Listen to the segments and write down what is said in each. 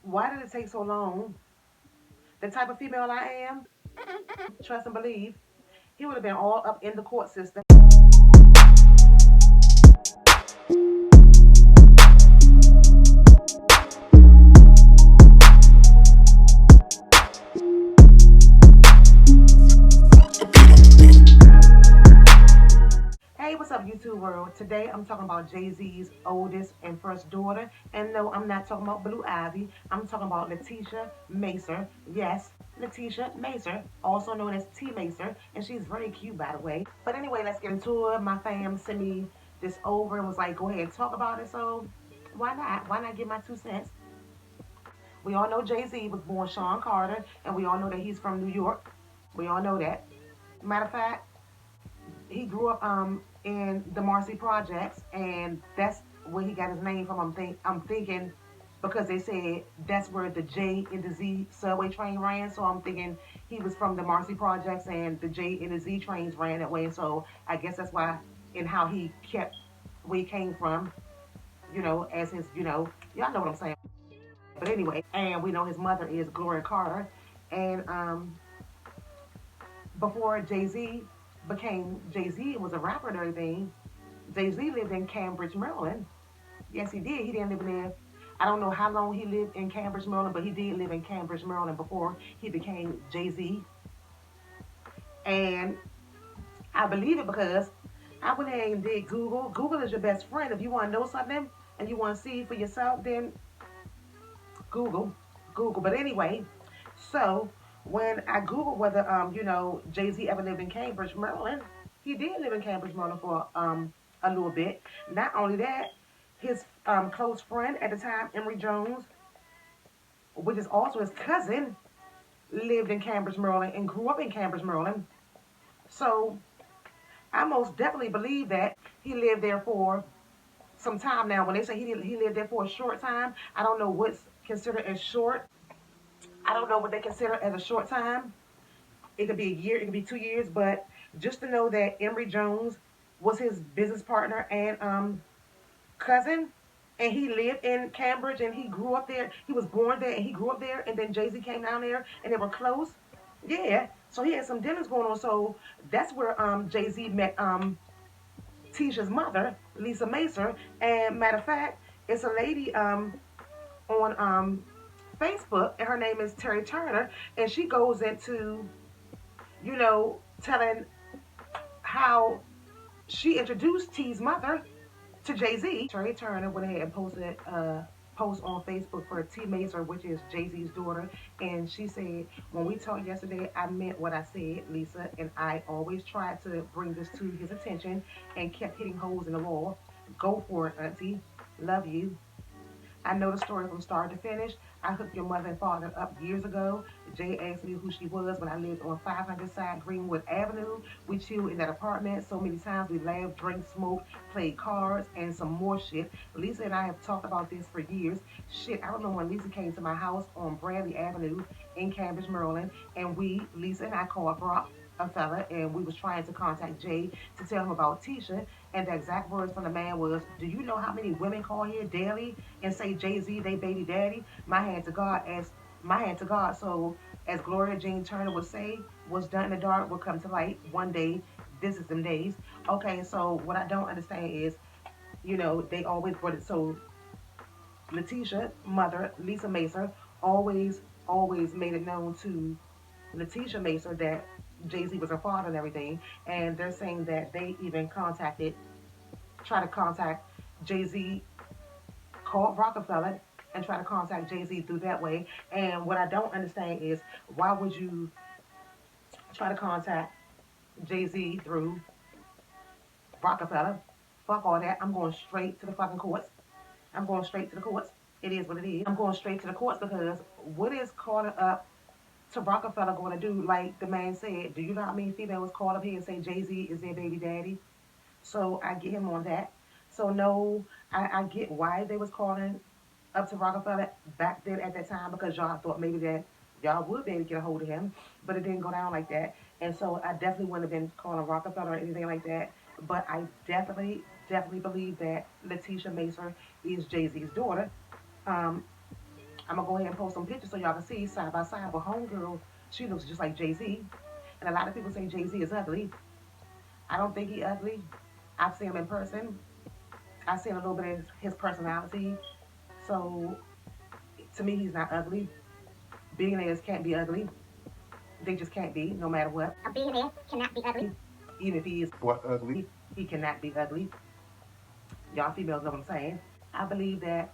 Why did it take so long? The type of female I am, trust and believe, he would have been all up in the court system. Hey, what's up, YouTube world? Today I'm talking about Jay-Z's oldest and first daughter. And no, I'm not talking about Blue Ivy. I'm talking about Letitia Macer. Yes, Letitia Macer, also known as T Macer. And she's very cute, by the way. But anyway, let's get into it. My fam sent me this over and was like, go ahead and talk about it. So why not? Why not give my 2 cents? We all know Jay-Z was born Sean Carter, and we all know that he's from New York. We all know that. Matter of fact, he grew up in the Marcy Projects, and that's where he got his name from. I'm thinking because they said that's where the J and the Z subway train ran. So I'm thinking he was from the Marcy Projects, and the J and the Z trains ran that way. So I guess that's why and how he kept where he came from. As his y'all know what I'm saying. But anyway, and we know his mother is Gloria Carter, and before Jay Z became Jay Z and was a rapper and everything, Jay Z lived in Cambridge, Maryland. Yes, he did. He didn't live in there. I don't know how long he lived in Cambridge, Maryland, but he did live in Cambridge, Maryland before he became Jay Z. And I believe it because I went ahead and did Google. Google is your best friend. If you want to know something and you want to see for yourself, then Google. Google. But anyway, so when I Googled whether Jay Z ever lived in Cambridge, Maryland, he did live in Cambridge, Maryland for a little bit. Not only that, his close friend at the time, Emory Jones, which is also his cousin, lived in Cambridge, Maryland, and grew up in Cambridge, Maryland. So I most definitely believe that he lived there for some time now. When they say he lived there for a short time, I don't know what's considered as short. I don't know what they consider as a short time. It could be a year, it could be 2 years, but just to know that Emory Jones was his business partner and cousin, and he lived in Cambridge and he grew up there. He was born there and he grew up there, and then Jay Z came down there and they were close. Yeah, so he had some dealings going on. So that's where Jay Z met Tisha's mother, Lisa Macer. And matter of fact, it's a lady on Facebook, and her name is Terry Turner, and she goes into telling how she introduced T's mother to Jay Z. Terry Turner went ahead and posted a post on Facebook for T Macer, which is Jay Z's daughter, and she said, "When we talked yesterday, I meant what I said, Lisa, and I always tried to bring this to his attention and kept hitting holes in the wall. Go for it, Auntie. Love you." I know the story from start to finish. I hooked your mother and father up years ago. Jay asked me who she was when I lived on 500 Side Greenwood Avenue. We chilled in that apartment so many times. We laughed, drank, smoked, played cards, and some more shit. Lisa and I have talked about this for years. Shit, I remember when Lisa came to my house on Bradley Avenue in Cambridge, Maryland, and Lisa and I called Brock, a fella, and we was trying to contact Jay to tell him about Tisha. And the exact words from the man was, "Do you know how many women call here daily and say Jay Z, they baby daddy?" My hand to God, as my hand to God. So as Gloria Jean Turner would say, "What's done in the dark will come to light one day. This is them days." Okay, so what I don't understand is, they always brought it. So Letitia, mother, Lisa Macer, always made it known to Letitia Macer that Jay Z was her father and everything. And they're saying that they even try to contact Jay Z, called Rockefeller, and try to contact Jay Z through that way. And what I don't understand is, why would you try to contact Jay Z through Rockefeller? Fuck all that. I'm going straight to the fucking courts. I'm going straight to the courts. It is what it is. I'm going straight to the courts because what is calling up to Rockefeller going to do? Like the man said, do you know how many females call up here and say Jay Z is their baby daddy? So I get him on that. So no, I get why they was calling up to Rockefeller back then at that time, because y'all thought maybe that y'all would be able to get a hold of him, but it didn't go down like that. And so I definitely wouldn't have been calling Rockefeller or anything like that. But I definitely believe that Letitia Macer is Jay Z's daughter. Um, I'm gonna go ahead and post some pictures so y'all can see side by side. But homegirl, she looks just like Jay-Z. And a lot of people say Jay-Z is ugly. I don't think he ugly. I've seen him in person. I've seen a little bit of his personality. So to me, he's not ugly. Billionaires can't be ugly. They just can't be, no matter what. A billionaire cannot be ugly. Even if he is What ugly? he cannot be ugly. Y'all females know what I'm saying. I believe that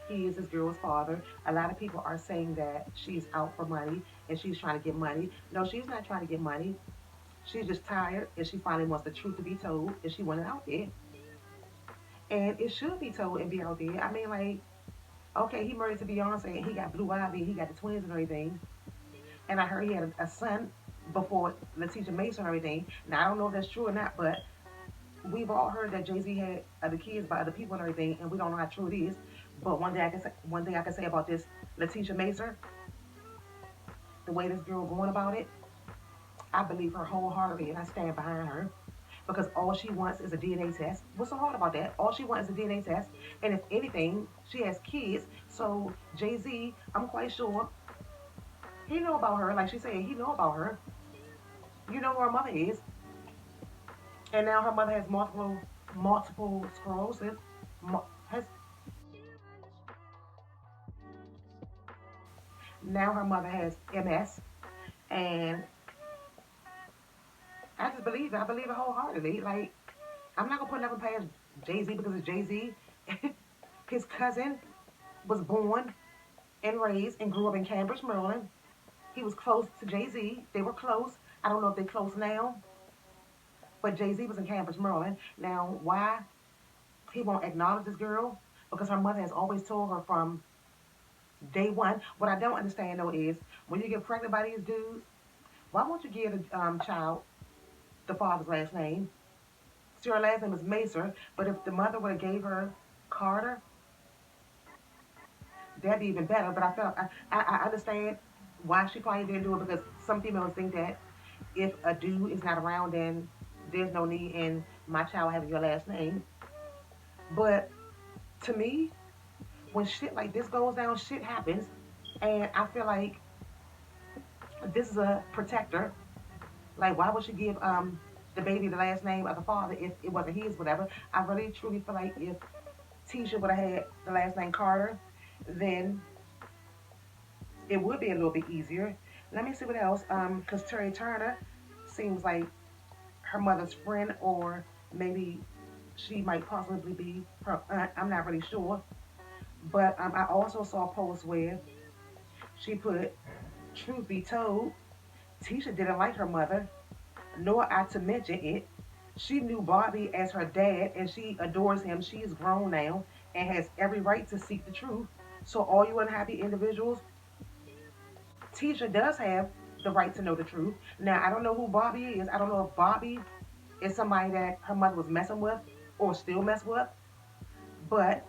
he is this girl's father. A lot of people are saying that she's out for money and she's trying to get money. No, she's not trying to get money. She's just tired and she finally wants the truth to be told and she wants it out there. And it should be told and be out there. I mean, like, okay, he married to Beyonce and he got Blue Ivy and he got the twins and everything. And I heard he had a son before Letitia Mason and everything. Now, I don't know if that's true or not, but we've all heard that Jay-Z had other kids by other people and everything, and we don't know how true it is. But one thing I can say about this Letitia Mason, the way this girl going about it, I believe her wholeheartedly, and I stand behind her because all she wants is a DNA test. What's so hard about that? All she wants is a DNA test, and if anything, she has kids. So Jay-Z, I'm quite sure he know about her. Like she said, he know about her. You know who her mother is, and now her mother has multiple sclerosis. Has now her mother has MS, and I just believe it. I believe it wholeheartedly. Like I'm not gonna put nothing past Jay Z because it's Jay Z. His cousin was born and raised and grew up in Cambridge, Maryland. He was close to Jay Z. They were close. I don't know if they're close now, but Jay Z was in Cambridge, Maryland. Now, why he won't acknowledge this girl? Because her mother has always told her from day one. What I don't understand though is when you get pregnant by these dudes, why won't you give the child the father's last name? See, her last name is Macer, but if the mother would have gave her Carter, that'd be even better. But I understand why she probably didn't do it because some females think that if a dude is not around, then there's no need in my child having your last name. But to me, when shit like this goes down, shit happens, and I feel like this is a protector. Like, why would she give the baby the last name of the father if it wasn't his, whatever? I really truly feel like if Tisha would have had the last name Carter, then it would be a little bit easier. Let me see what else. Because Terry Turner seems like her mother's friend, or maybe she might possibly be her aunt. I'm not really sure. But I also saw a post where she put, "Truth be told, Tisha didn't like her mother, nor I to mention it. She knew Bobby as her dad, and she adores him. She is grown now and has every right to seek the truth. So all you unhappy individuals, Tisha does have the right to know the truth. Now, I don't know who Bobby is. I don't know if Bobby is somebody that her mother was messing with or still mess with. But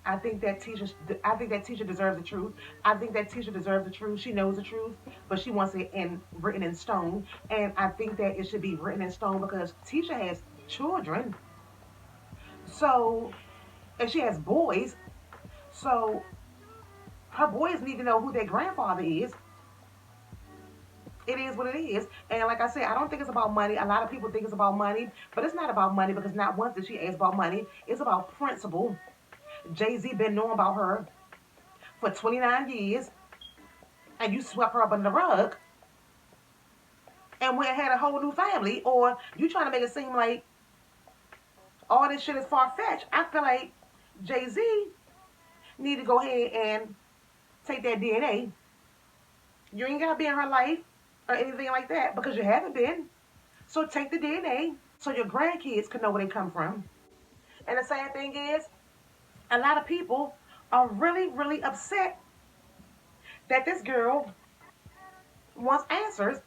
I think that Tisha deserves the truth. I think that Tisha deserves the truth. She knows the truth, but she wants it written in stone. And I think that it should be written in stone because Tisha has children. So, and she has boys. So her boys need to know who their grandfather is. It is what it is. And like I said, I don't think it's about money. A lot of people think it's about money, but it's not about money because not once did she ask about money. It's about principle. Jay-Z been knowing about her for 29 years, and you swept her up under the rug and went and had a whole new family, or you trying to make it seem like all this shit is far-fetched. I feel like Jay-Z need to go ahead and take that DNA. You ain't got to be in her life or anything like that because you haven't been. So take the DNA so your grandkids can know where they come from. And the sad thing is, a lot of people are really, really upset that this girl wants answers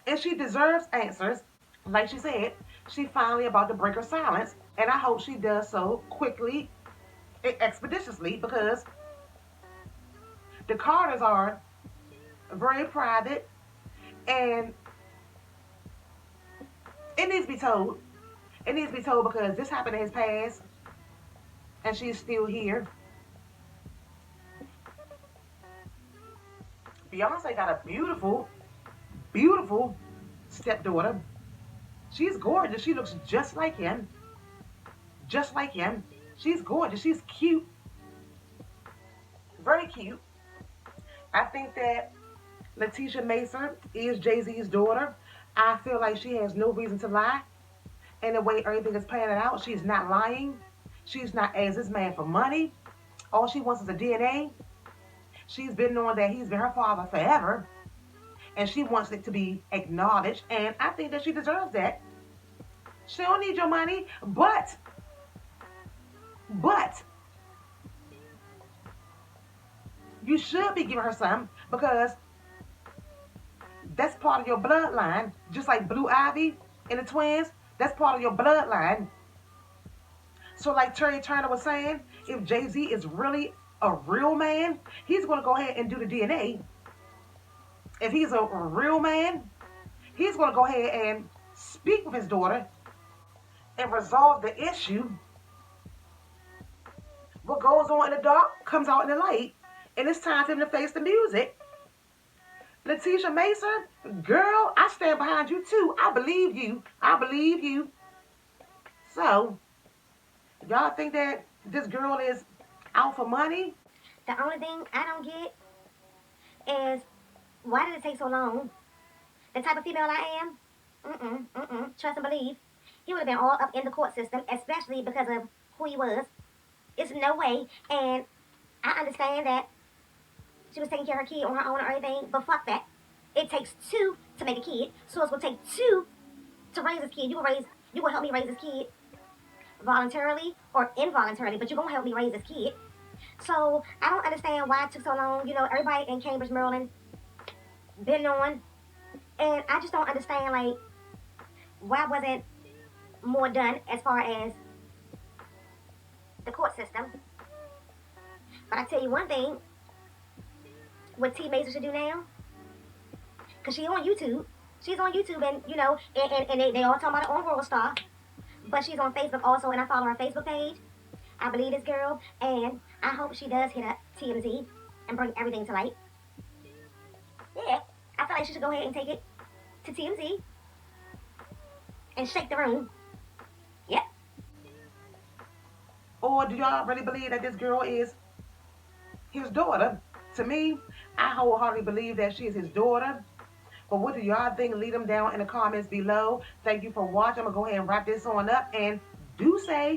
and she deserves answers. Like she said, she finally about to break her silence, and I hope she does so quickly and expeditiously because the Carters are very private and it needs to be told. It needs to be told because this happened in his past and she's still here. Beyonce got a beautiful, beautiful stepdaughter. She's gorgeous. She looks just like him. Just like him. She's gorgeous. She's cute. Very cute. I think that Letitia Mason is Jay-Z's daughter. I feel like she has no reason to lie. And the way everything is panning out, she's not lying. She's not as this man for money. All she wants is a DNA. She's been knowing that he's been her father forever. And she wants it to be acknowledged. And I think that she deserves that. She don't need your money. But, you should be giving her some because that's part of your bloodline. Just like Blue Ivy and the twins, that's part of your bloodline. So like Terry Turner was saying, if Jay-Z is really a real man, he's going to go ahead and do the DNA. If he's a real man, he's going to go ahead and speak with his daughter and resolve the issue. What goes on in the dark comes out in the light. And it's time for him to face the music. Letitia Mason, girl, I stand behind you too. I believe you. I believe you. So, y'all think that this girl is out for money? The only thing I don't get is why did it take so long? The type of female I am, trust and believe, he would have been all up in the court system, especially because of who he was. It's no way. And I understand that she was taking care of her kid on her own or everything, but fuck that. It takes two to make a kid, so it's gonna take two to raise this kid. You will help me raise this kid voluntarily or involuntarily, but you're gonna help me raise this kid. So I don't understand why it took so long. You know, everybody in Cambridge, Maryland, been knowing, and I just don't understand like why wasn't more done as far as the court system. But I tell you one thing, what T Mason should do now, because she's on YouTube. She's on YouTube, and you know, and they all talking about it on World Star. But she's on Facebook also, and I follow her Facebook page. I believe this girl, and I hope she does hit up TMZ and bring everything to light. Yeah, I feel like she should go ahead and take it to TMZ and shake the room. Yep. Or do y'all really believe that this girl is his daughter? To me, I wholeheartedly believe that she is his daughter. But what do y'all think? Leave them down in the comments below. Thank you for watching. I'm going to go ahead and wrap this on up. And do say